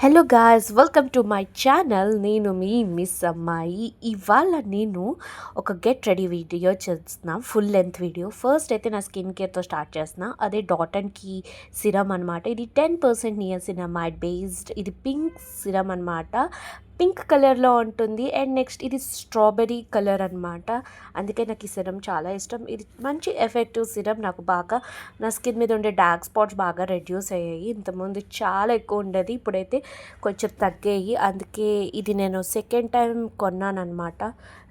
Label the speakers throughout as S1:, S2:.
S1: Hello guys, welcome to my channel. నేను మీ miss అమ్మాయి. ఇవాళ నేను ఒక గెట్ రెడీ వీడియో చేస్తున్నా, ఫుల్ లెంత్ వీడియో. ఫస్ట్ అయితే నా స్కిన్ కేర్తో స్టార్ట్ చేస్తున్నా. అదే డాట్ అండ్ కీ సిరమ్ అనమాట. ఇది 10% నియాసినమైడ్ బేస్డ్. ఇది పింక్ సిరమ్ అనమాట. పింక్ కలర్లో ఉంటుంది. అండ్ నెక్స్ట్ ఇది స్ట్రాబెర్రీ కలర్ అనమాట. అందుకే నాకు ఈ సిరమ్ చాలా ఇష్టం. ఇది మంచి ఎఫెక్టివ్ సిరమ్. నాకు బాగా నా స్కిన్ మీద ఉండే డార్క్ స్పాట్స్ బాగా రెడ్యూస్ అయ్యాయి. ఇంతకుముందు చాలా ఎక్కువ ఉండేది, ఇప్పుడైతే కొంచెం తగ్గాయి. అందుకే ఇది నేను సెకండ్ టైం కొన్నానమాట.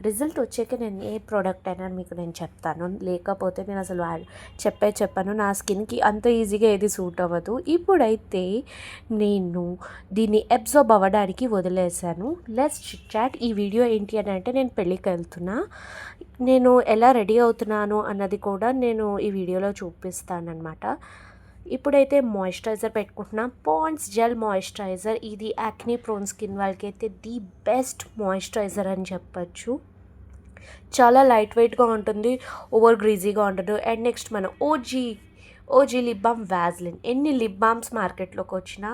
S1: రిజల్ట్ వచ్చాక నేను ఏ ప్రోడక్ట్ అయినా మీకు నేను చెప్తాను, లేకపోతే నేను అసలు చెప్పాను. నా స్కిన్కి అంత ఈజీగా ఏది సూట్ అవ్వదు. ఇప్పుడైతే నేను దీన్ని అబ్జార్బ్ అవ్వడానికి వదిలేసాను. Let's chit chat. ఈ వీడియో ఏంటి అని అంటే, నేను పెళ్ళికి వెళ్తున్నా. నేను ఎలా రెడీ అవుతున్నాను అన్నది కూడా నేను ఈ వీడియోలో చూపిస్తానమాట. ఇప్పుడైతే మాయిశ్చరైజర్ పెట్టుకుంటున్నా. Pond's gel moisturiser. ఇది యాక్నీ ప్రోన్ స్కిన్ వాళ్ళకి అయితే ది బెస్ట్ మాయిశ్చరైజర్ అని చెప్పచ్చు. చాలా లైట్ వెయిట్గా ఉంటుంది, ఓవర్ గ్రీజీగా ఉండదు. అండ్ నెక్స్ట్ మన ఓజీ లిప్ బామ్ వ్యాజ్లిన్. ఎన్ని లిప్ బామ్స్ మార్కెట్లోకి వచ్చినా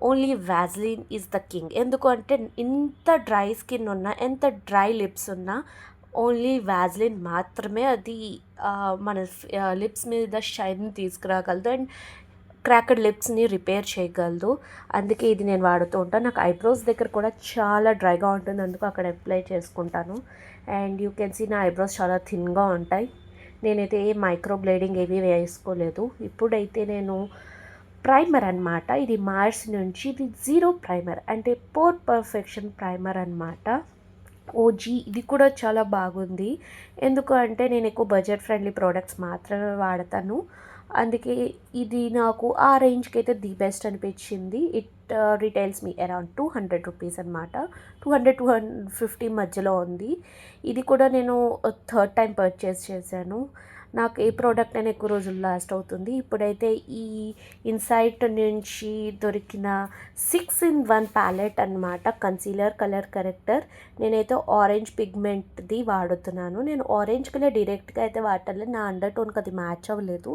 S1: only Vaseline is the king. ఎందుకు అంటే ఇంత డ్రై స్కిన్ ఉన్నా, ఎంత డ్రై లిప్స్ ఉన్నా, ఓన్లీ వ్యాజ్లిన్ మాత్రమే అది మన లిప్స్ మీద షైన్ తీసుకురాగలదు అండ్ క్రాక్డ్ లిప్స్ని రిపేర్ చేయగలదు. అందుకే ఇది నేను వాడుతూ ఉంటాను. నాకు ఐబ్రోస్ దగ్గర కూడా చాలా డ్రైగా ఉంటుంది, అందుకు అక్కడ అప్లై చేసుకుంటాను. అండ్ యూ కెన్ సీ నా ఐబ్రోస్ చాలా థిన్గా ఉంటాయి. నేనైతే ఏ మైక్రో బ్లేడింగ్ ఏవి వేసుకోలేదు. ఇప్పుడైతే నేను ప్రైమర్ అనమాట. ఇది మార్స్ నుంచి. ఇది జీరో ప్రైమర్, అంటే పోర్ పర్ఫెక్షన్ ప్రైమర్ అనమాట. ఇది కూడా చాలా బాగుంది. ఎందుకు అంటే నేను ఎక్కువ బడ్జెట్ ఫ్రెండ్లీ ప్రోడక్ట్స్ మాత్రమే వాడతాను. అందుకే ఇది నాకు ఆ రేంజ్కి అయితే ది బెస్ట్ అనిపించింది. It retails me around 200 rupees అనమాట. 200-250 మధ్యలో ఉంది. ఇది కూడా నేను థర్డ్ టైం పర్చేస్ చేశాను. నాకు ఏ ప్రోడక్ట్ అయినా ఎక్కువ రోజులు లాస్ట్ అవుతుంది. ఇప్పుడైతే ఈ ఇన్సైట్ నుంచి దొరికిన 6-in-1 ప్యాలెట్ అనమాట. Concealer, colour corrector. నేనైతే ఆరెంజ్ పిగ్మెంట్ది వాడుతున్నాను. నేను ఆరెంజ్ కలర్ డైరెక్ట్గా అయితే వాడలేదు, నా అండర్ టోన్కి అది మ్యాచ్ అవ్వలేదు.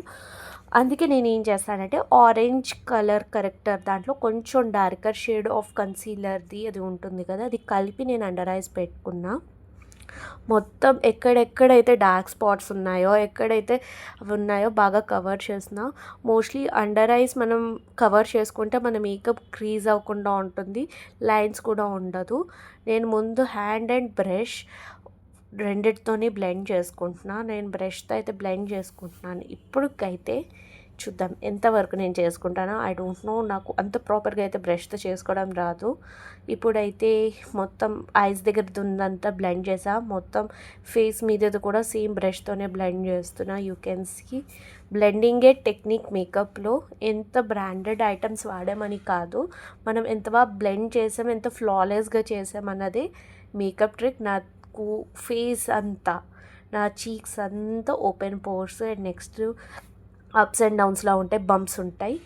S1: అందుకే నేను ఏం చేస్తానంటే ఆరెంజ్ కలర్ కరెక్టర్ దాంట్లో కొంచెం డార్కర్ షేడ్ ఆఫ్ కన్సీలర్ది అది ఉంటుంది కదా, అది కలిపి నేను అండర్ ఐస్ పెట్టుకున్నా. మొత్తం ఎక్కడెక్కడైతే డార్క్ స్పాట్స్ ఉన్నాయో, ఎక్కడైతే అవి ఉన్నాయో బాగా కవర్ చేసిన. మోస్ట్లీ అండర్ ఐస్ మనం కవర్ చేసుకుంటే మన మేకప్ క్రీజ్ అవ్వకుండా ఉంటుంది, లైన్స్ కూడా ఉండదు. నేను ముందు హ్యాండ్ అండ్ బ్రష్ రెండిటితోనే బ్లెండ్ చేసుకుంటున్నాను. నేను బ్రష్తో అయితే బ్లెండ్ చేసుకుంటున్నాను. ఇప్పటికైతే చూద్దాం ఎంతవరకు నేను చేసుకుంటానో. ఐ డోంట్ నో, నాకు అంత ప్రాపర్గా అయితే బ్రష్తో చేసుకోవడం రాదు. ఇప్పుడైతే మొత్తం ఐస్ దగ్గర ఉందంతా బ్లెండ్ చేసా. మొత్తం ఫేస్ మీదది కూడా సేమ్ బ్రష్తోనే బ్లెండ్ చేస్తున్నా. యూ కెన్ సీ బ్లెండింగే టెక్నిక్ మేకప్లో. ఎంత బ్రాండెడ్ ఐటమ్స్ వాడామని కాదు, మనం ఎంత బాగా బ్లెండ్ చేసాం, ఎంత ఫ్లాలెస్గా చేసామన్నదే మేకప్ ట్రిక్. నాకు ఫేస్ అంతా, నా చీక్స్ అంతా open pores and next ups and డౌన్స్లా ఉంటాయి, బంప్స్ ఉంటాయి.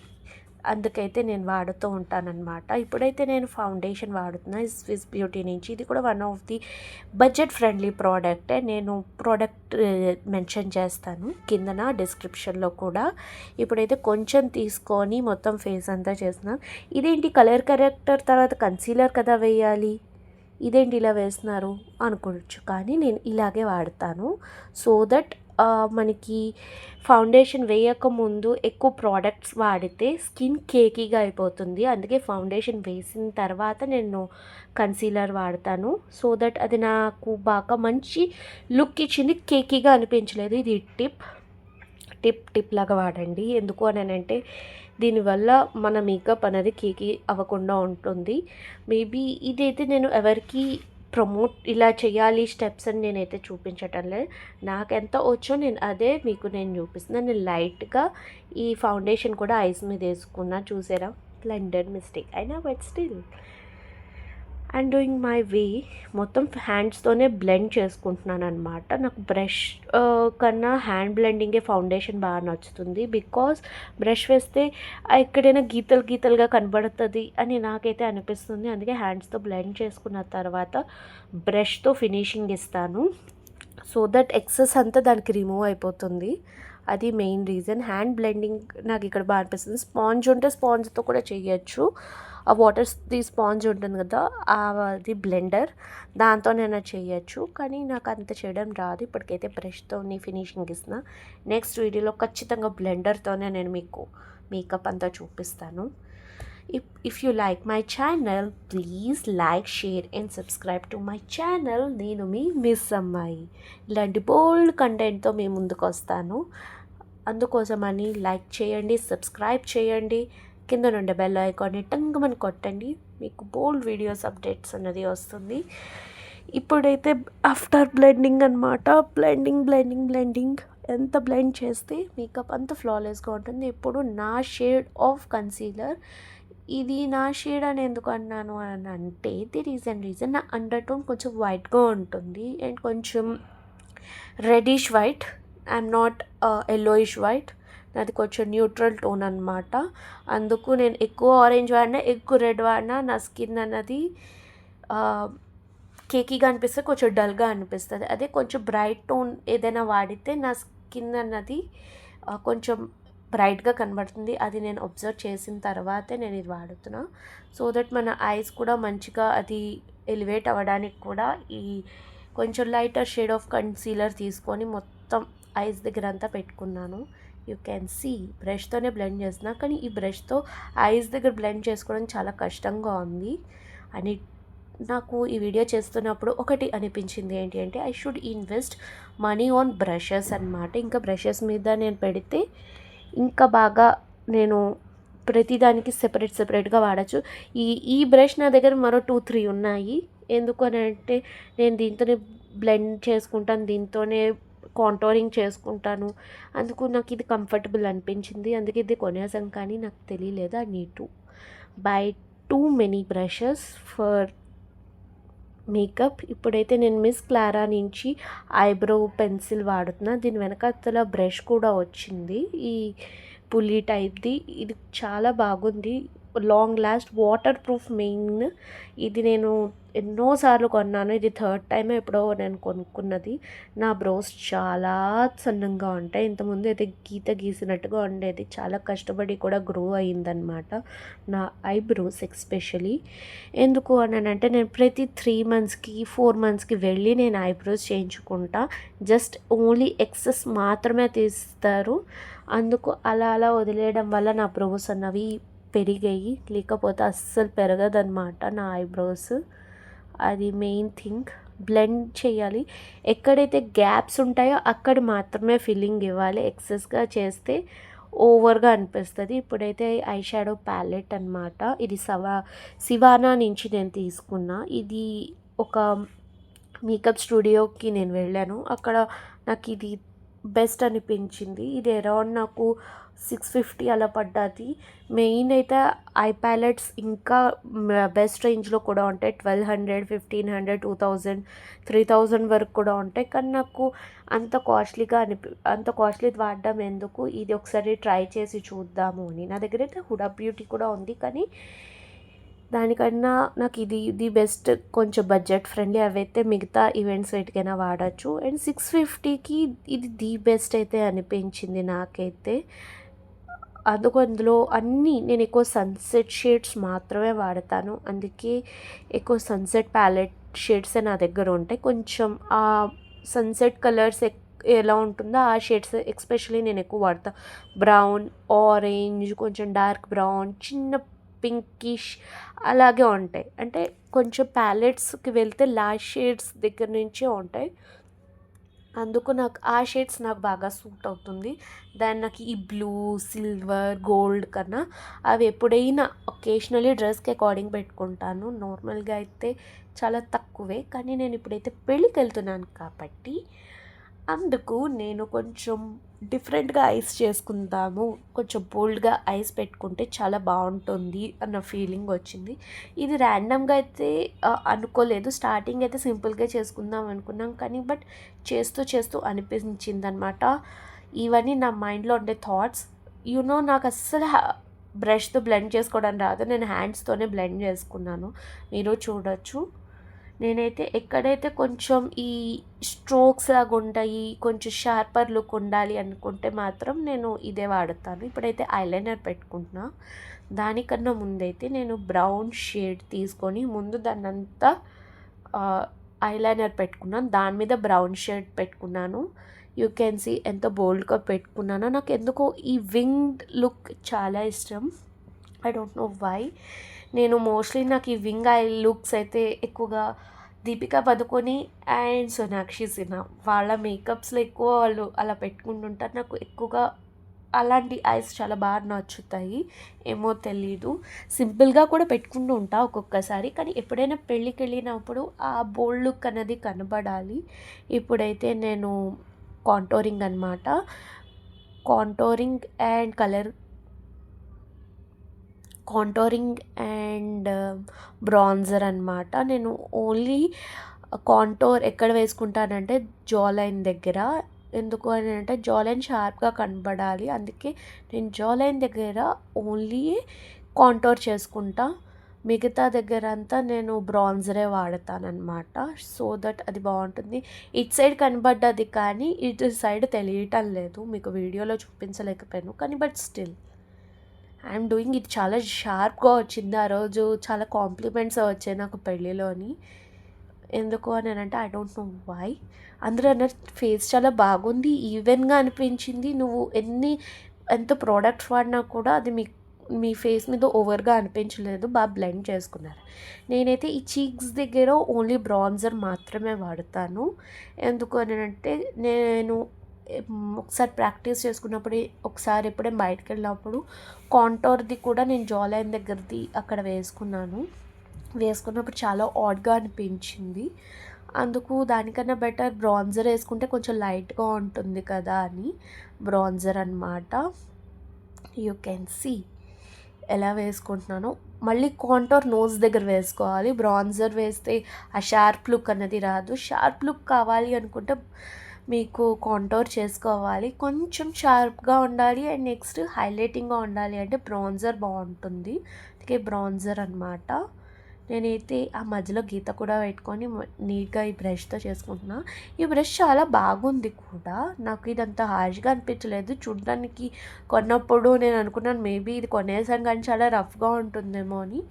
S1: అందుకైతే నేను వాడుతూ ఉంటానన్నమాట. ఇప్పుడైతే నేను ఫౌండేషన్ వాడుతున్నా స్విస్ బ్యూటీ నుంచి. ఇది కూడా one of the budget friendly ప్రోడక్టే. నేను ప్రోడక్ట్ మెన్షన్ చేస్తాను కిందన డిస్క్రిప్షన్లో కూడా. ఇప్పుడైతే కొంచెం తీసుకొని మొత్తం ఫేస్ అంతా చేస్తున్నాను. ఇదేంటి కలర్ కరెక్టర్ తర్వాత కన్సీలర్ కదా వేయాలి, ఇదేంటి ఇలా వేస్తున్నారు అనుకోవచ్చు, కానీ నేను ఇలాగే వాడతాను. సో దట్ మనకి ఫౌండేషన్ వేయకముందు ఎక్కువ ప్రోడక్ట్స్ వాడితే స్కిన్ కేకీగా అయిపోతుంది. అందుకే ఫౌండేషన్ వేసిన తర్వాత నేను కన్సీలర్ వాడతాను. సో దట్ అది నాకు బాగా మంచి లుక్ ఇచ్చింది, కేకీగా అనిపించలేదు. ఇది టిప్ లాగా వాడండి. ఎందుకు అని అంటే దీనివల్ల మన మేకప్ అనేది కేకీ అవ్వకుండా ఉంటుంది. మేబీ ఇదైతే నేను ఎవరికి ప్రమోట్ ఇలా చేయాలి స్టెప్స్ అని నేనైతే చూపించటం లేదు. నాకు ఎంత వచ్చో నేను అదే మీకు నేను చూపిస్తున్నాను. నేను లైట్గా ఈ ఫౌండేషన్ కూడా ఐస్ మీద వేసుకున్నా, చూసారా, బ్లెండర్ మిస్టేక్ అయినా, but still and doing my way. మొత్తం హ్యాండ్స్తోనే బ్లెండ్ చేసుకుంటున్నాను అనమాట. నాకు బ్రష్ కన్నా హ్యాండ్ బ్లెండింగే ఫౌండేషన్ బాగా నచ్చుతుంది. బికాజ్ బ్రష్ వేస్తే ఎక్కడైనా గీతలుగా కనబడుతుంది అని నాకైతే అనిపిస్తుంది. అందుకే హ్యాండ్స్తో బ్లెండ్ చేసుకున్న తర్వాత బ్రష్తో ఫినిషింగ్ ఇస్తాను. సో దట్ ఎక్సెస్ అంతా దానికి రిమూవ్ అయిపోతుంది. అది మెయిన్ రీజన్. హ్యాండ్ బ్లెండింగ్ నాకు ఇక్కడ బాగా అనిపిస్తుంది. స్పాంజ్ ఉంటే స్పాంజ్తో కూడా చేయొచ్చు. ఆ వాటర్ది స్పాంజ్ ఉంటుంది కదా, అది బ్లెండర్, దాంతోనైనా చేయొచ్చు. కానీ నాకు అంత చేయడం రాదు. ఇప్పటికైతే బ్రష్తో ఫినిషింగ్ ఇస్తున్నా. నెక్స్ట్ వీడియోలో ఖచ్చితంగా బ్లెండర్తోనే నేను మీకు మేకప్ అంతా చూపిస్తాను. If you like my channel, please like, share and subscribe to my channel. నేను మీ మిస్ అమ్మాయి. ఇలాంటి బోల్డ్ కంటెంట్తో మీ ముందుకు వస్తాను. అందుకోసమని లైక్ చేయండి, సబ్స్క్రైబ్ చేయండి, కింద నుండి బెల్ ఐకాన్ని టంగుమని కొట్టండి. మీకు బోల్డ్ వీడియోస్ అప్డేట్స్ అన్నది వస్తుంది. ఇప్పుడైతే ఆఫ్టర్ బ్లెండింగ్ అనమాట. బ్లెండింగ్ ఎంత బ్లెండ్ చేస్తే మేకప్ అంత ఫ్లాలెస్గా ఉంటుంది. ఇప్పుడు నా షేడ్ ఆఫ్ కన్సీలర్, ఇది నా షేడ్ అని ఎందుకు అన్నాను అని అంటే ది రీజన్ నా అండర్ టోన్ కొంచెం వైట్గా ఉంటుంది అండ్ కొంచెం reddish white. I'm not yellowish white, నాది కొంచెం న్యూట్రల్ టోన్ అనమాట. అందుకు నేను ఎక్కువ ఆరెంజ్ వాడినా, ఎక్కువ రెడ్ వాడినా నా స్కిన్ అన్నది కేకీగా అనిపిస్తుంది, కొంచెం డల్గా అనిపిస్తుంది. అదే కొంచెం బ్రైట్ టోన్ ఏదైనా వాడితే నా స్కిన్ అన్నది కొంచెం బ్రైట్గా కనబడుతుంది. అది నేను అబ్జర్వ్ చేసిన తర్వాతే నేను ఇది వాడుతున్నా. సో దట్ మన ఐస్ కూడా మంచిగా అది ఎలివేట్ అవ్వడానికి కూడా ఈ కొంచెం లైటర్ షేడ్ ఆఫ్ కన్సీలర్ తీసుకొని మొత్తం ఐస్ దగ్గర అంతా పెట్టుకున్నాను. యూ క్యాన్ సీ బ్రష్తోనే బ్లెండ్ చేస్తున్నా, కానీ ఈ బ్రష్తో ఐస్ దగ్గర బ్లెండ్ చేసుకోవడం చాలా కష్టంగా ఉంది అని నాకు ఈ వీడియో చేస్తున్నప్పుడు ఒకటి అనిపించింది. ఏంటి అంటే I should invest money on brushes అనమాట. ఇంకా బ్రషెస్ మీద నేను పెడితే ఇంకా బాగా నేను ప్రతిదానికి సెపరేట్గా వాడచ్చు. ఈ బ్రష్ నా దగ్గర మరో 2-3 ఉన్నాయి. ఎందుకు అని అంటే నేను దీంతోనే బ్లెండ్ చేసుకుంటాను, దీంతోనే కాంటోరింగ్ చేసుకుంటాను. అందుకు నాకు ఇది కంఫర్టబుల్ అనిపించింది, అందుకే ఇది కొనేసాను. కానీ నాకు తెలియలేదు I need to buy too many brushes for makeup. ఇప్పుడైతే నేను మిస్ క్లారా నుంచి ఐబ్రో పెన్సిల్ వాడుతున్నా. దీని వెనకాతల బ్రష్ కూడా వచ్చింది, ఈ పులి టైప్ది. ఇది చాలా బాగుంది, long last, water proof main. ఇది నేను ఎన్నోసార్లు కొన్నాను, ఇది 3rd టైం ఎప్పుడో నేను కొనుక్కున్నది. నా బ్రోస్ చాలా సన్నంగా ఉంటాయి, ఇంతకుముందు అయితే గీసినట్టుగా ఉండేది. చాలా కష్టపడి కూడా గ్రో అయ్యిందనమాట నా ఐబ్రోస్ ఎస్పెషలీ. ఎందుకు అని అంటే నేను ప్రతి 3 మంత్స్కి 4 మంత్స్కి వెళ్ళి నేను ఐబ్రోస్ చేయించుకుంటా. జస్ట్ ఓన్లీ ఎక్సెస్ మాత్రమే తీస్తారు. అందుకు అలా వదిలేయడం వల్ల నా బ్రోస్ అన్నవి పెరిగాయి, లేకపోతే అస్సలు పెరగదన్నమాట నా ఐబ్రోస్. అది మెయిన్ థింగ్. బ్లెండ్ చేయాలి, ఎక్కడైతే గ్యాప్స్ ఉంటాయో అక్కడ మాత్రమే ఫిల్లింగ్ ఇవ్వాలి. ఎక్సెస్గా చేస్తే ఓవర్గా అనిపిస్తుంది. ఇప్పుడైతే ఐ షాడో ప్యాలెట్ అనమాట. ఇది సివానా నుంచి నేను తీసుకున్నా. ఇది ఒక మేకప్ స్టూడియోకి నేను వెళ్ళాను, అక్కడ నాకు ఇది బెస్ట్ అనిపించింది. ఇది అరౌండ్ నాకు 650 అలా పడ్డది. మెయిన్ అయితే ఐ ప్యాలెట్స్ ఇంకా బెస్ట్ రేంజ్లో కూడా ఉంటాయి. 1200, 1500, 2000, 3000 వరకు కూడా ఉంటాయి. కానీ నాకు అంత కాస్ట్లీది వాడడం ఎందుకు, ఇది ఒకసారి ట్రై చేసి చూద్దాము అని. నా దగ్గర అయితే హుడా బ్యూటీ కూడా ఉంది, కానీ దానికన్నా నాకు ఇది బెస్ట్, కొంచెం బడ్జెట్ ఫ్రెండ్లీ. అవైతే మిగతా ఈవెంట్స్ వేటికైనా వాడచ్చు. అండ్ 650కి ఇది ది బెస్ట్ అయితే అనిపించింది నాకైతే. అందులో అన్నీ నేను ఎక్కువ సన్సెట్ షేడ్స్ మాత్రమే వాడతాను, అందుకే ఎక్కువ సన్సెట్ ప్యాలెట్ షేడ్సే నా దగ్గర ఉంటాయి. కొంచెం ఆ సన్సెట్ కలర్స్ ఎలా ఉంటుందో ఆ షేడ్స్ ఎస్పెషలీ నేను ఎక్కువ వాడతాను. బ్రౌన్, ఆరెంజ్, కొంచెం డార్క్ బ్రౌన్, చిన్న పింకిష్ అలాగే ఉంటాయి. అంటే కొంచెం ప్యాలెట్స్కి వెళ్తే లాస్ట్ షేడ్స్ దగ్గర నుంచే ఉంటాయి. అందుకు నాకు ఆ షేడ్స్ నాకు బాగా సూట్ అవుతుంది. దాన్ని నాకు ఈ బ్లూ, సిల్వర్, గోల్డ్ కన్నా అవి ఎప్పుడైనా ఒకేషనలీ డ్రెస్కి అకార్డింగ్ పెట్టుకుంటాను. నార్మల్గా అయితే చాలా తక్కువే. కానీ నేను ఇప్పుడైతే పెళ్ళికి వెళ్తున్నాను కాబట్టి అందుకు నేను కొంచెం డిఫరెంట్గా ఐస్ చేసుకుందాము, కొంచెం బోల్డ్గా ఐస్ పెట్టుకుంటే చాలా బాగుంటుంది అన్న ఫీలింగ్ వచ్చింది. ఇది ర్యాండమ్గా అయితే అనుకోలేదు. స్టార్టింగ్ అయితే సింపుల్గా చేసుకుందాం అనుకున్నాం, కానీ బట్ చేస్తూ అనిపించింది అనమాట. ఇవన్నీ నా మైండ్లో ఉండే థాట్స్. నాకు అస్సలు బ్రష్తో బ్లెండ్ చేసుకోవడం రాదు, నేను హ్యాండ్స్తోనే బ్లెండ్ చేసుకున్నాను. మీరు చూడొచ్చు, నేనైతే ఎక్కడైతే కొంచెం ఈ స్ట్రోక్స్ లాగా ఉంటాయి, కొంచెం షార్పర్ లుక్ ఉండాలి అనుకుంటే మాత్రం నేను ఇదే వాడతాను. ఇప్పుడైతే ఐలైనర్ పెట్టుకుంటున్నా. దానికన్నా ముందైతే నేను బ్రౌన్ షేడ్ తీసుకొని ముందు దాన్నంతా ఐలైనర్ పెట్టుకున్నాను. దాని మీద బ్రౌన్ షేడ్ పెట్టుకున్నాను. యూ కెన్ సీ ఎంత బోల్డ్గా పెట్టుకున్నానో. నాకు ఎందుకో ఈ వింగ్డ్ లుక్ చాలా ఇష్టం. I don't know why. నేను మోస్ట్లీ నాకు ఈ వింగ్ ఐ లుక్స్ అయితే ఎక్కువగా దీపికా పదుకొని అండ్ సోనాక్షి సిన్హా వాళ్ళ మేకప్స్లో ఎక్కువ వాళ్ళు అలా పెట్టుకుంటుంటారు. నాకు ఎక్కువగా అలాంటి ఐస్ చాలా బాగా నచ్చుతాయి. ఏమో తెలీదు. సింపుల్గా కూడా పెట్టుకుంటూ ఉంటా ఒక్కొక్కసారి. కానీ ఎప్పుడైనా పెళ్ళికి వెళ్ళినప్పుడు ఆ బోల్డ్ లుక్ అనేది కనబడాలి. ఇప్పుడైతే నేను కాంటోరింగ్ అనమాట. కాంటోరింగ్ అండ్ బ్రాన్జర్ అనమాట. నేను ఓన్లీ కాంటోర్ ఎక్కడ వేసుకుంటానంటే జా లైన్ దగ్గర. ఎందుకు అని అంటే జా లైన్ షార్ప్గా కనబడాలి. అందుకే నేను జా లైన్ దగ్గర ఓన్లీ కాంటోర్ చేసుకుంటా. మిగతా దగ్గర అంతా నేను బ్రాన్జరే వాడతానమాట. సో దట్ అది బాగుంటుంది. ఇటు సైడ్ కనబడ్డది కానీ ఇటు సైడ్ తెలియటం లేదు. మీకు వీడియోలో చూపించలేకపోయాను కానీ బట్ స్టిల్ ఐఎమ్ డూయింగ్. ఇది చాలా షార్ప్గా వచ్చింది. ఆ రోజు చాలా కాంప్లిమెంట్స్ వచ్చాయి నాకు పెళ్ళిలోని. ఎందుకు అని అంటే ఐ డోంట్ నో వై. అందరూ అన్నారు ఫేస్ చాలా బాగుంది, ఈవెన్గా అనిపించింది. నువ్వు ఎంత ప్రోడక్ట్స్ వాడినా కూడా అది మీ ఫేస్ మీద ఓవర్గా అనిపించలేదు, బాగా బ్లెండ్ చేసుకున్నారు. నేనైతే ఈ చీక్స్ దగ్గర ఓన్లీ బ్రాన్జర్ మాత్రమే వాడతాను. ఎందుకు అని అంటే నేను ఒకసారి ప్రాక్టీస్ చేసుకున్నప్పుడు, ఒకసారి ఎప్పుడైనా బయటకు వెళ్ళినప్పుడు కాంటోర్ది కూడా నేను జా లైన్ దగ్గరది అక్కడ వేసుకున్నప్పుడు చాలా ఆడ్గా అనిపించింది. అందుకు దానికన్నా బెటర్ బ్రాన్జర్ వేసుకుంటే కొంచెం లైట్గా ఉంటుంది కదా అని బ్రాన్జర్ అనమాట. యూ కెన్ సీ ఎలా వేసుకుంటున్నానో. మళ్ళీ కాంటోర్ నోస్ దగ్గర వేసుకోవాలి. బ్రాన్జర్ వేస్తే ఆ షార్ప్ లుక్ అనేది రాదు. షార్ప్ లుక్ కావాలి అనుకుంటే మీకు కాంటోర్ చేసుకోవాలి. కొంచెం షార్ప్గా ఉండాలి అండ్ నెక్స్ట్ హైలైటింగ్గా ఉండాలి అంటే బ్రాన్జర్ బాగుంటుంది. అందుకే బ్రాన్జర్ అనమాట. నేనైతే ఆ మధ్యలో గీత కూడా పెట్టుకొని నీట్గా ఈ బ్రష్తో చేసుకుంటున్నా. ఈ బ్రష్ చాలా బాగుంది కూడా. నాకు ఇదంతా హార్ష్గా అనిపించలేదు. చూడడానికి కొన్నప్పుడు నేను అనుకున్నాను మేబీ ఇది కొనేసాను కానీ చాలా రఫ్గా ఉంటుందేమో అని.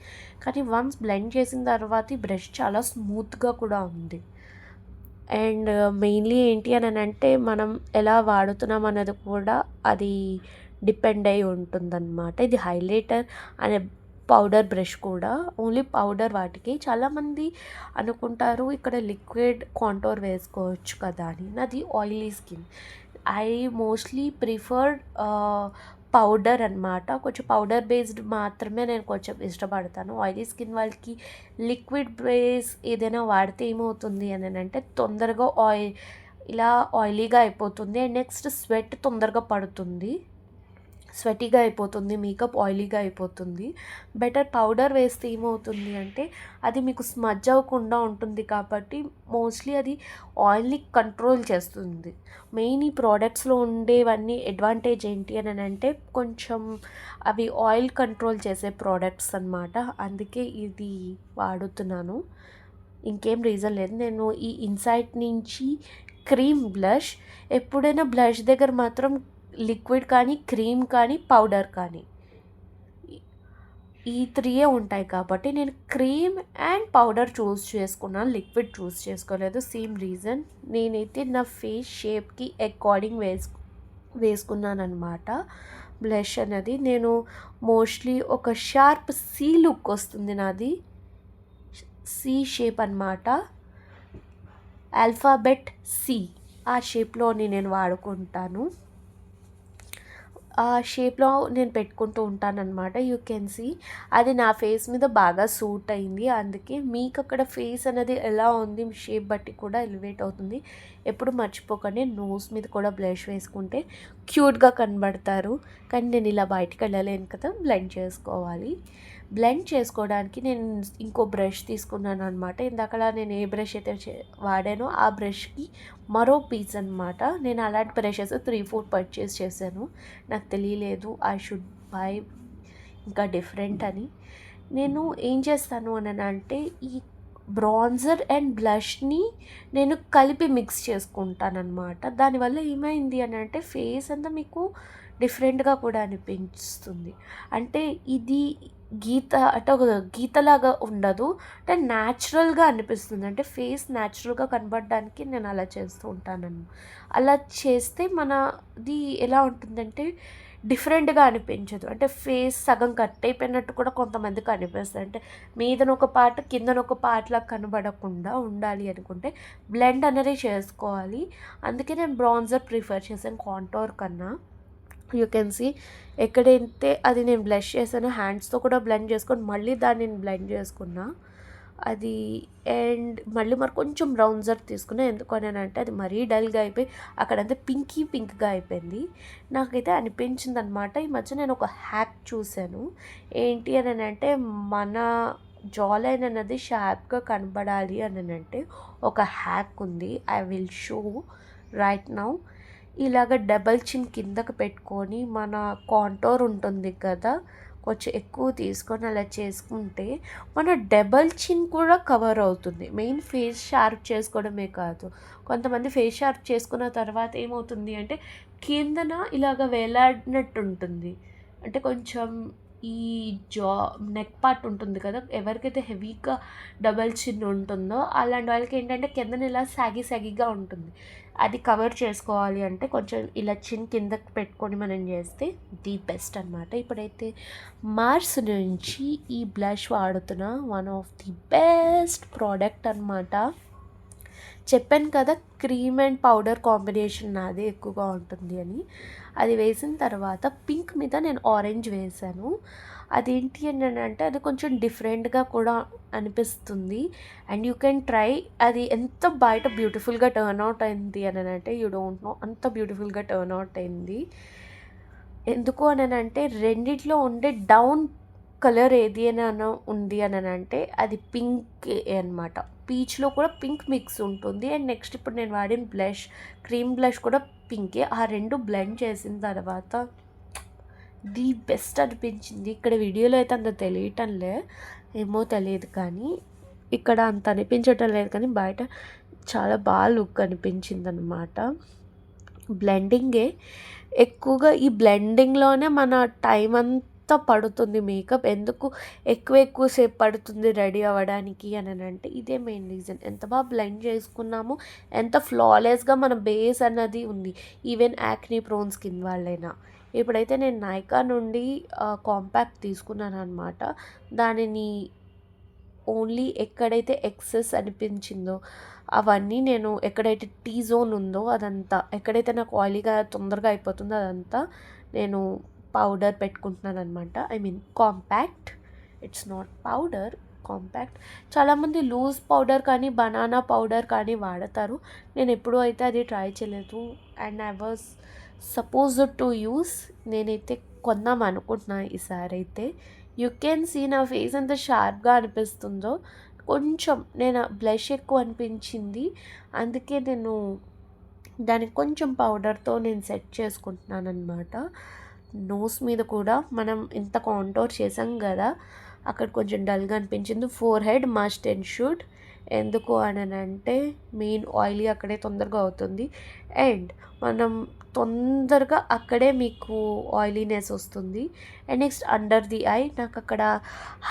S1: కానీ వన్స్ బ్లెండ్ చేసిన తర్వాత ఈ బ్రష్ చాలా స్మూత్గా కూడా ఉంది. అండ్ మెయిన్లీ ఏంటి అని అంటే మనం ఎలా వాడుతున్నాం అన్నది కూడా అది డిపెండ్ అయి ఉంటుందన్నమాట. ఇది హైలైటర్ అనే పౌడర్ బ్రష్ కూడా ఓన్లీ పౌడర్ వాటికి. చాలామంది అనుకుంటారు ఇక్కడ లిక్విడ్ కాంటోర్ వేసుకోవచ్చు కదా అని. నాది oily skin. I mostly preferred powder అనమాట. కొంచెం పౌడర్ బేస్డ్ మాత్రమే నేను కొంచెం ఇష్టపడతాను. ఆయిలీ స్కిన్ వాళ్ళకి లిక్విడ్ బేస్ ఏదైనా వాడితే ఏమవుతుంది అని అంటే తొందరగా ఇలా ఆయిలీగా అయిపోతుంది అండ్ నెక్స్ట్ స్వెట్ తొందరగా పడుతుంది, స్వెటీగా అయిపోతుంది, మేకప్ ఆయిలీగా అయిపోతుంది. బెటర్ పౌడర్ వేస్తే ఏమవుతుంది అంటే అది మీకు స్మజ్ అవ్వకుండా ఉంటుంది కాబట్టి మోస్ట్లీ అది ఆయిల్ని కంట్రోల్ చేస్తుంది. మెయిన్ ఈ ప్రోడక్ట్స్లో ఉండేవన్నీ అడ్వాంటేజ్ ఏంటి అని అంటే కొంచెం అవి ఆయిల్ కంట్రోల్ చేసే ప్రోడక్ట్స్ అన్నమాట. అందుకే ఇది వాడుతున్నాను. ఇంకేం రీజన్ లేదు. నేను ఈ ఇన్సైట్ నుంచి క్రీమ్ బ్లష్, ఎప్పుడైనా బ్లష్ దగ్గర మాత్రం లిక్విడ్ కానీ, క్రీమ్ కానీ, పౌడర్ కానీ ఈ 3 ఉంటాయి కాబట్టి నేను క్రీమ్ అండ్ పౌడర్ చూస్ చేసుకున్నాను. లిక్విడ్ చూస్ చేసుకోలేదు. Same reason. నేనైతే నా ఫేస్ షేప్కి అకార్డింగ్ వేసుకున్నాను అనమాట బ్లష్ అనేది. నేను మోస్ట్లీ ఒక షార్ప్ సి లుక్ వస్తుంది నాది. సి షేప్ అనమాట. ఆల్ఫాబెట్ సి ఆ షేప్లోని నేను వాడుకుంటాను. ఆ షేప్లో నేను పెట్టుకుంటూ ఉంటానన్నమాట. యూ కెన్ సీ అది నా ఫేస్ మీద బాగా సూట్ అయింది. అందుకే మీకు అక్కడ ఫేస్ అనేది ఎలా ఉంది షేప్ బట్టి కూడా ఎలివేట్ అవుతుంది. ఎప్పుడు మర్చిపోకండి నోస్ మీద కూడా బ్లష్ వేసుకుంటే క్యూట్గా కనబడతారు. కానీ నేను ఇలా బయటికి వెళ్ళలేను కదా, బ్లెండ్ చేసుకోవాలి. బ్లెండ్ చేసుకోవడానికి నేను ఇంకో బ్రష్ తీసుకున్నాను అనమాట. ఇందాక నేను ఏ బ్రష్ అయితే వాడానో ఆ బ్రష్కి మరో పీస్ అనమాట. నేను అలాంటి బ్రషెస్ 3-4 పర్చేస్ చేశాను. నాకు తెలియలేదు ఐ షుడ్ బై ఇంకా డిఫరెంట్ అని. నేను ఏం చేస్తాను అని అంటే ఈ బ్రాన్జర్ అండ్ బ్లష్ని నేను కలిపి మిక్స్ చేసుకుంటానన్నమాట. దానివల్ల ఏమైంది అని అంటే ఫేస్ అంతా మీకు డిఫరెంట్గా కూడా అనిపిస్తుంది. అంటే ఇది గీత అంటే ఒక గీతలాగా ఉండదు, అంటే న్యాచురల్గా అనిపిస్తుంది. అంటే ఫేస్ న్యాచురల్గా కనబడడానికి నేను అలా చేస్తూ ఉంటానన్ను. అలా చేస్తే మనది ఎలా ఉంటుందంటే డిఫరెంట్గా అనిపించదు. అంటే ఫేస్ సగం కట్ అయిపోయినట్టు కూడా కొంతమందికి అనిపిస్తుంది. అంటే మీదన ఒక పార్ట్ కిందన ఒక పార్ట్లా కనబడకుండా ఉండాలి అనుకుంటే బ్లెండ్ అనేది చేసుకోవాలి. అందుకే నేను బ్రాన్జర్ ప్రిఫర్ చేశాను కాంటోర్ కన్నా. యూ కెన్ సీ ఎక్కడైతే అది నేను బ్లష్ చేశానో హ్యాండ్స్తో కూడా బ్లెండ్ చేసుకొని మళ్ళీ దాన్ని నేను బ్లెండ్ చేసుకున్నా అది. అండ్ మళ్ళీ మరి కొంచెం బ్రౌన్జర్ తీసుకున్నా. ఎందుకు అని అంటే అది మరీ డల్గా అయిపోయి అక్కడంతా పింక్గా అయిపోయింది. నాకైతే అనిపించింది అనమాట. ఈ మధ్య నేను ఒక హ్యాక్ చూశాను. ఏంటి అని అంటే మన జా లైన్ అనేది షార్ప్గా కనబడాలి అని అంటే ఒక హ్యాక్ ఉంది. I will show right now. ఇలాగ డబల్ చిన్ కిందకు పెట్టుకొని మన కాంటోర్ ఉంటుంది కదా, కొంచెం ఎక్కువ తీసుకొని అలా చేసుకుంటే మన డబల్ చిన్ కూడా కవర్ అవుతుంది. మెయిన్ ఫేస్ షార్ప్ చేసుకోవడమే కాదు, కొంతమంది ఫేస్ షార్ప్ చేసుకున్న తర్వాత ఏమవుతుంది అంటే కిందన ఇలాగ వేలాడినట్టు ఉంటుంది. అంటే కొంచెం ఈ జా నెక్ పార్ట్ ఉంటుంది కదా, ఎవరికైతే హెవీగా డబల్ చిన్ ఉంటుందో అలాంటి వాళ్ళకి ఏంటంటే కిందన ఇలా సాగిగా ఉంటుంది. అది కవర్ చేసుకోవాలి అంటే కొంచెం ఇలా చిన్ కిందకి పెట్టుకొని మనం చేస్తే ది బెస్ట్ అనమాట. ఇప్పుడైతే మార్స్ నుంచి ఈ బ్లష్ వాడుతున్న one of the best product అనమాట. చెప్పాను కదా క్రీమ్ అండ్ పౌడర్ కాంబినేషన్ నాదే ఎక్కువగా ఉంటుంది అని. అది వేసిన తర్వాత పింక్ మీద నేను ఆరెంజ్ వేసాను. అదేంటి అని అంటే అది కొంచెం డిఫరెంట్గా కూడా అనిపిస్తుంది. And you can try. అది ఎంత బయట బ్యూటిఫుల్గా టర్న్ అవుట్ అయింది అని అంటే యూ డోంట్ నో, అంత బ్యూటిఫుల్గా టర్న్ అవుట్ అయింది. ఎందుకు అని అంటే రెండిట్లో ఉండే డౌన్ కలర్ ఏది అని ఉంది అని అంటే అది పింక్ అనమాట. పీచ్లో కూడా పింక్ మిక్స్ ఉంటుంది. అండ్ నెక్స్ట్ ఇప్పుడు నేను వాడిన బ్లష్, క్రీమ్ బ్లష్ కూడా పింకే. ఆ రెండు బ్లెండ్ చేసిన తర్వాత ది బెస్ట్ అనిపించింది. ఇక్కడ వీడియోలో అయితే అంత తెలియటంలే, ఏమో తెలియదు కానీ ఇక్కడ అంత అనిపించటం లేదు, కానీ బయట చాలా బాగా లుక్ అనిపించింది అనమాట. బ్లెండింగే ఎక్కువగా, ఈ బ్లెండింగ్లోనే మన టైం అంతా పడుతుంది. మేకప్ ఎందుకు ఎక్కువసేపు పడుతుంది రెడీ అవ్వడానికి అని అంటే ఇదే మెయిన్ రీజన్. ఎంత బాగా బ్లెండ్ చేసుకున్నాము, ఎంత ఫ్లాలెస్గా మన బేస్ అన్నది ఉంది. ఈవెన్ యాక్నీ ప్రోన్ స్కిన్ వాళ్ళైనా. ఇప్పుడైతే నేను నైకా నుండి కాంపాక్ట్ తీసుకున్నాను అనమాట. దానిని ఓన్లీ ఎక్కడైతే ఎక్సెస్ అనిపించిందో అవన్నీ నేను, ఎక్కడైతే టీ జోన్ ఉందో అదంతా, ఎక్కడైతే నాకు ఆయిలీగా తొందరగా అయిపోతుందో అదంతా నేను పౌడర్ పెట్టుకుంటున్నాను అనమాట. I mean compact, it's not powder, compact. చాలామంది లూజ్ పౌడర్ కానీ బనానా పౌడర్ కానీ వాడతారు. నేను ఎప్పుడూ అయితే అది ట్రై చేయలేదు. And I was supposed to use. నేనైతే కొందాం అనుకుంటున్నాను ఈసారి అయితే. యూ కెన్ సీ నా ఫేస్ ఎంత షార్ప్గా అనిపిస్తుందో. కొంచెం నేను బ్లష్ ఎక్కువ అనిపించింది, అందుకే నేను దానికి కొంచెం పౌడర్తో నేను సెట్ చేసుకుంటున్నాను అనమాట. నోస్ మీద కూడా మనం ఇంత కాంటోర్ చేసాం కదా, అక్కడ కొంచెం డల్గా అనిపించింది. Four head must and should. ఎందుకు అని అంటే మెయిన్ ఆయిలీ అక్కడే తొందరగా అవుతుంది. అండ్ మనం తొందరగా అక్కడే మీకు ఆయిలీనెస్ వస్తుంది. And next under the I నాకు అక్కడ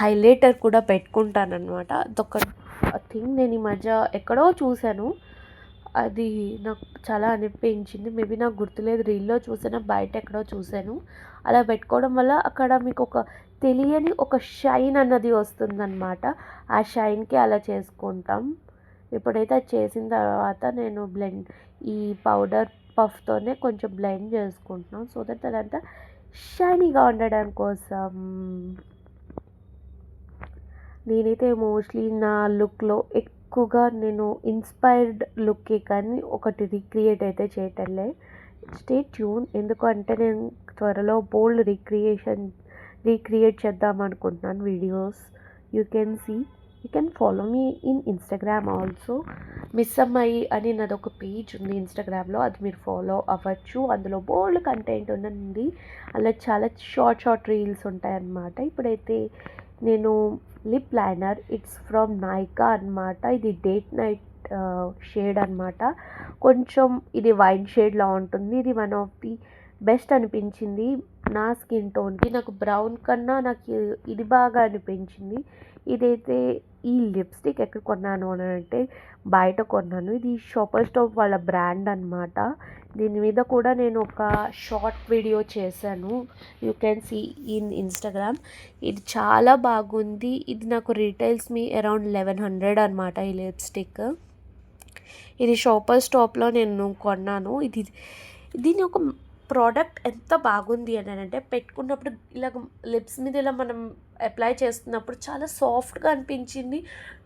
S1: హైలైటర్ కూడా పెట్టుకుంటాను అనమాట. అదొక థింగ్ నేను ఈ మధ్య ఎక్కడో చూశాను, అది నాకు చాలా అనిపించింది. మేబీ నాకు గుర్తులేదు, రీల్లో చూసాను, బయట ఎక్కడో చూశాను. అలా పెట్టుకోవడం వల్ల అక్కడ మీకు ఒక తెలియని ఒక షైన్ అన్నది వస్తుందన్నమాట. ఆ షైన్కి అలా చేసుకుంటాం. ఇప్పుడైతే అది చేసిన తర్వాత నేను ఈ పౌడర్ పఫ్తోనే కొంచెం బ్లెండ్ చేసుకుంటున్నాం, సో దట్ అదంతా షైనీగా ఉండడం కోసం. నేనైతే మోస్ట్లీ నా లుక్లో ఎక్కువగా నేను ఇన్స్పైర్డ్ లుక్కే కానీ ఒకటి రీక్రియేట్ అయితే చేయటంలే. స్టే ట్యూన్, ఎందుకంటే నేను త్వరలో బోల్డ్ రీక్రియేట్ చేద్దాం అనుకుంటున్నాను videos. You can see, you can follow me in Instagram also. Miss అమ్మాయి అని నాది ఒక పేజ్ ఉంది ఇన్స్టాగ్రామ్లో, అది మీరు ఫాలో అవ్వచ్చు. అందులో బోల్డ్ కంటెంట్ ఉంది, అలా చాలా షార్ట్ రీల్స్ ఉంటాయన్నమాట. ఇప్పుడైతే నేను lip liner it's from Nykaa అనమాట. ఇది డేట్ నైట్ షేడ్ అనమాట. కొంచెం ఇది వైన్ షేడ్లా ఉంటుంది. ఇది వన్ ఆఫ్ ది బెస్ట్ అనిపించింది నా స్కిన్ టోన్కి. నాకు బ్రౌన్ కన్నా నాకు ఇది బాగా అనిపించింది. ఇదైతే ఈ లిప్స్టిక్ ఎక్కడ కొన్నాను అని అంటే బయట కొన్నాను. ఇది షాపర్ స్టాప్ వాళ్ళ బ్రాండ్ అనమాట. దీని మీద కూడా నేను ఒక షార్ట్ వీడియో చేశాను. You can see in Instagram. ఇది చాలా బాగుంది. ఇది నాకు రీటైల్స్ మీ అరౌండ్ 1100 అనమాట ఈ లిప్స్టిక్. ఇది షాపర్ స్టాప్లో నేను కొన్నాను. దీని ఒక ప్రోడక్ట్ ఎంత బాగుంది అని అంటే పెట్టుకున్నప్పుడు ఇలా లిప్స్ మీద ఇలా మనం అప్లై చేస్తున్నప్పుడు చాలా సాఫ్ట్గా అనిపించింది.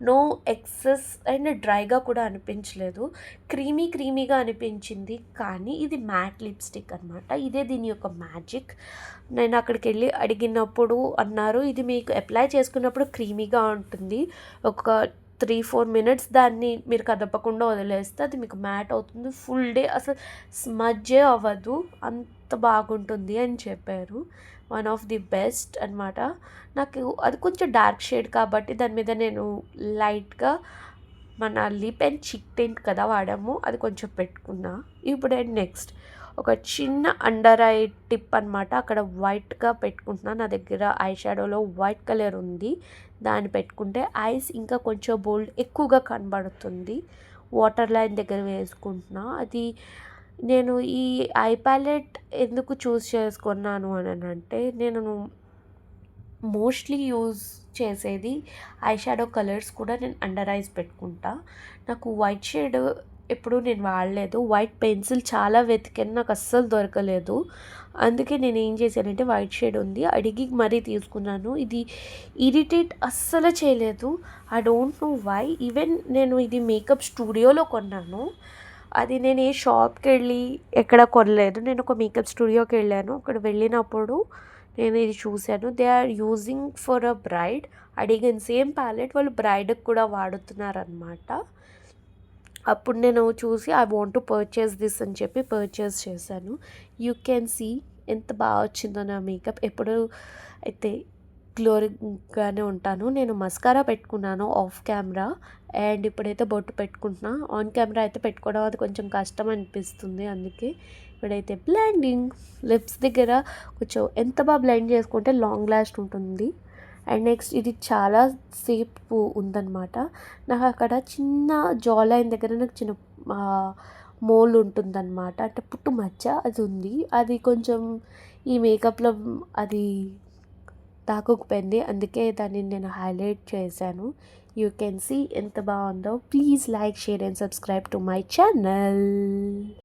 S1: నో ఎక్సెస్ అండ్ డ్రైగా కూడా అనిపించలేదు. క్రీమీగా అనిపించింది. కానీ ఇది మ్యాట్ లిప్స్టిక్ అనమాట. ఇదే దీని యొక్క మ్యాజిక్. నేను అక్కడికి వెళ్ళి అడిగినప్పుడు అన్నారు ఇది మీకు అప్లై చేసుకున్నప్పుడు క్రీమీగా ఉంటుంది. ఒక 3-4 మినిట్స్ దాన్ని మీరు కదపకుండా వదిలేస్తే అది మీకు మ్యాట్ అవుతుంది. ఫుల్ డే అసలు స్మజ్జే అవ్వదు, అంత బాగుంటుంది అని చెప్పారు. వన్ ఆఫ్ ది బెస్ట్ అనమాట. నాకు అది కొంచెం డార్క్ షేడ్ కాబట్టి దాని మీద నేను లైట్గా మన లిప్ అండ్ చిక్ టింట్ కదా వాడాము, అది కొంచెం పెట్టుకున్నా. ఇప్పుడు నెక్స్ట్ ఒక చిన్న అండర్ ఐ టిప్ అనమాట. అక్కడ వైట్గా పెట్టుకుంటున్నా. నా దగ్గర ఐ షాడోలో వైట్ కలర్ ఉంది. దాన్ని పెట్టుకుంటే ఐస్ ఇంకా కొంచెం బోల్డ్ ఎక్కువగా కనబడుతుంది. వాటర్ లైన్ దగ్గర వేసుకుంటున్నా. అది నేను ఈ ఐ ప్యాలెట్ ఎందుకు చూస్ చేసుకున్నాను అని అంటే నేను మోస్ట్లీ యూజ్ చేసేది ఐ షాడో కలర్స్ కూడా నేను అండర్ ఐస్ పెట్టుకుంటా. నాకు వైట్ షేడ్ ఎప్పుడు నేను వాడలేదు. వైట్ పెన్సిల్ చాలా వెతికాను, నాకు అస్సలు దొరకలేదు. అందుకే నేను ఏం చేశానంటే వైట్ షేడ్ ఉంది అడిగి మరీ తీసుకున్నాను. ఇది ఇరిటేట్ అస్సలు చేయలేదు. I don't know why. Even నేను ఇది మేకప్ స్టూడియోలో కొన్నాను. అది నేను ఏ షాప్కి వెళ్ళి ఎక్కడ కొనలేదు. నేను ఒక మేకప్ స్టూడియోకి వెళ్ళాను. అక్కడ వెళ్ళినప్పుడు నేను ఇది చూశాను. They are using for a bride. అడిగిన సేమ్ ప్యాలెట్ వాళ్ళు బ్రైడ్కి కూడా వాడుతున్నారనమాట. అప్పుడు నేను చూసి I want to purchase this అని చెప్పి పర్చేస్ చేశాను. యూ కెన్ సీ ఎంత బాగా వచ్చిందో నా మేకప్. ఎప్పుడు అయితే గ్లోరింగ్గానే ఉంటాను. నేను మస్కారా పెట్టుకున్నాను ఆఫ్ కెమెరా అండ్ ఇప్పుడైతే బొట్టు పెట్టుకుంటున్నా. ఆన్ కెమెరా అయితే పెట్టుకోవడం అది కొంచెం కష్టం అనిపిస్తుంది. అందుకే ఇప్పుడైతే బ్లెండింగ్ లిప్స్ దగ్గర కొంచెం ఎంత బాగా బ్లెండ్ చేసుకుంటే లాంగ్ లాస్ట్ ఉంటుంది. అండ్ నెక్స్ట్ ఇది చాలా సేపు ఉందన్నమాట. నాకు అక్కడ చిన్న జా లైన్ దగ్గర నాకు చిన్న మోల్ ఉంటుందన్నమాట. అంటే పుట్టు మచ్చ అది ఉంది. అది కొంచెం ఈ మేకప్లో అది తాకుకుపోయింది. అందుకే దాన్ని నేను హైలైట్ చేశాను. యూ కెన్ సీ ఎంత బాగుందో. Please like, share and subscribe to my channel.